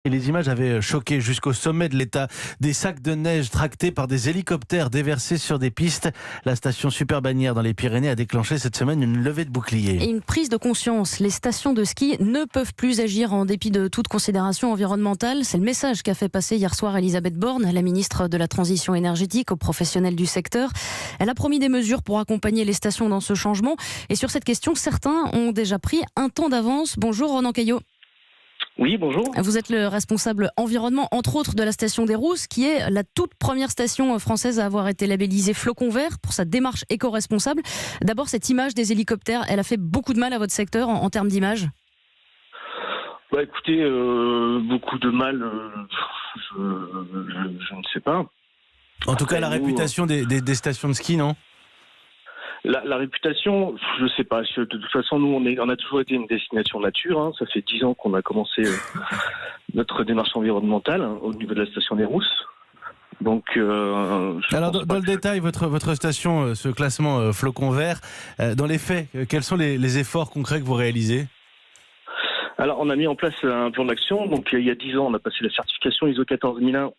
Et les images avaient choqué jusqu'au sommet de l'État. Des sacs de neige tractés par des hélicoptères déversés sur des pistes. La station Super-Bagnères dans les Pyrénées a déclenché cette semaine une levée de bouclier. Et une prise de conscience. Les stations de ski ne peuvent plus agir en dépit de toute considération environnementale. C'est le message qu'a fait passer hier soir Elisabeth Borne, la ministre de la Transition énergétique, aux professionnels du secteur. Elle a promis des mesures pour accompagner les stations dans ce changement. Et sur cette question, certains ont déjà pris un temps d'avance. Bonjour Ronan Caillot. Oui, bonjour. Vous êtes le responsable environnement, entre autres, de la station des Rousses, qui est la toute première station française à avoir été labellisée Flocon Vert pour sa démarche éco-responsable. D'abord, cette image des hélicoptères, elle a fait beaucoup de mal à votre secteur en termes d'image? Écoutez, beaucoup de mal, je ne sais pas. En tout cas, la réputation des stations de ski, non ? La réputation, je sais pas. De toute façon, nous, on a toujours été une destination nature. Hein. Ça fait 10 ans qu'on a commencé notre démarche environnementale au niveau de la station des Rousses. Donc, alors, dans le détail, votre station, ce classement Flocon Vert, dans les faits, quels sont les efforts concrets que vous réalisez ? Alors, on a mis en place un plan d'action. Donc, il y a 10 ans, on a passé la certification ISO 14001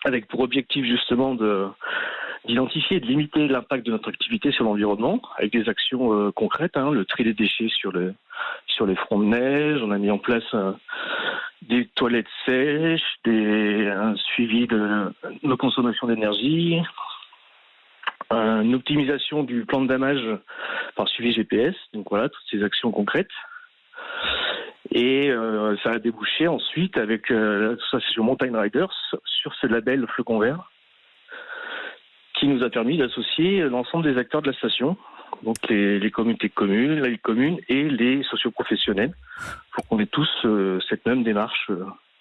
avec pour objectif justement d'identifier et de limiter l'impact de notre activité sur l'environnement avec des actions concrètes, le tri des déchets sur les fronts de neige. On a mis en place des toilettes sèches, un suivi de nos consommations d'énergie, une optimisation du plan de damage par suivi GPS. Donc voilà, toutes ces actions concrètes. Et ça a débouché ensuite avec tout ça, c'est sur Mountain Riders, sur ce label Flocon Vert, qui nous a permis d'associer l'ensemble des acteurs de la station, donc les communautés de communes, les communes et les socioprofessionnels, pour qu'on ait tous cette même démarche.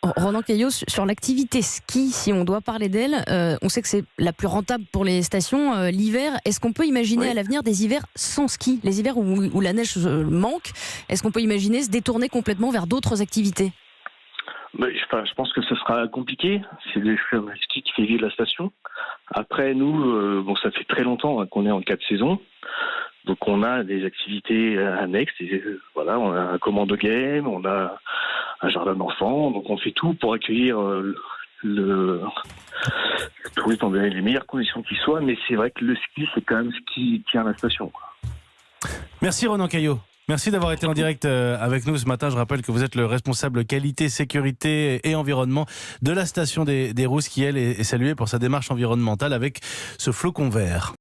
Ronan Caillot, sur l'activité ski, si on doit parler d'elle, on sait que c'est la plus rentable pour les stations l'hiver. Est-ce qu'on peut imaginer à l'avenir des hivers sans ski, les hivers où la neige manque? Est-ce qu'on peut imaginer se détourner complètement vers d'autres activités? Je pense que ce sera compliqué. C'est le ski qui fait vivre la station. Après, nous, ça fait très longtemps qu'on est en 4 saisons. Donc, on a des activités annexes. Voilà, on a un commando game, on a un jardin d'enfants. Donc, on fait tout pour accueillir le touriste dans les meilleures conditions qui soient. Mais c'est vrai que le ski, c'est quand même ce qui tient la station. Merci Ronan Caillot. Merci d'avoir été en direct avec nous ce matin. Je rappelle que vous êtes le responsable qualité, sécurité et environnement de la station des Rousses qui, elle, est saluée pour sa démarche environnementale avec ce Flocon Vert.